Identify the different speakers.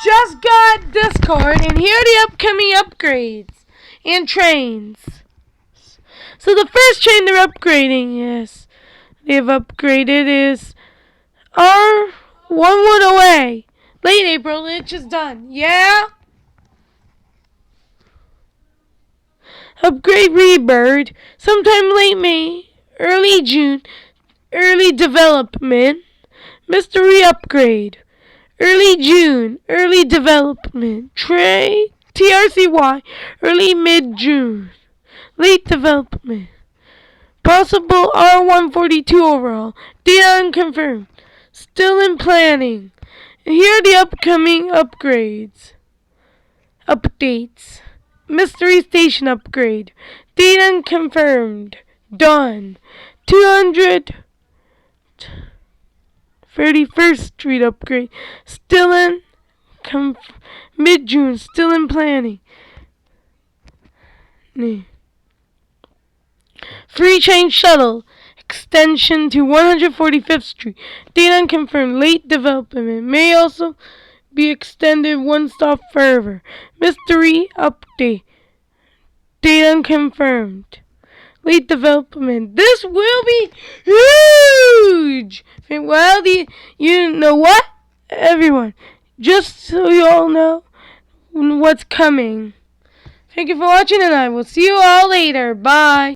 Speaker 1: Just got Discord, and here are the upcoming upgrades and trains. So the first train they're upgrading is our One Wood Away. Late April, it's just done. Yeah? Upgrade Rebird, sometime late May, early June, early development. Mystery upgrade, early June, early development. TRCY, early mid-June, late development. Possible R142 overhaul, data unconfirmed, still in planning. And here are the upcoming updates. Mystery Station upgrade. Date unconfirmed. Done. 231st Street upgrade. Still in mid-June. Still in planning. Free train shuttle. Extension to 145th Street. Date unconfirmed. Late development. May also be extended one stop further. Mystery update. Date unconfirmed. Late development. This will be huge. Well, you know what? Everyone, just so you all know what's coming. Thank you for watching, and I will see you all later. Bye.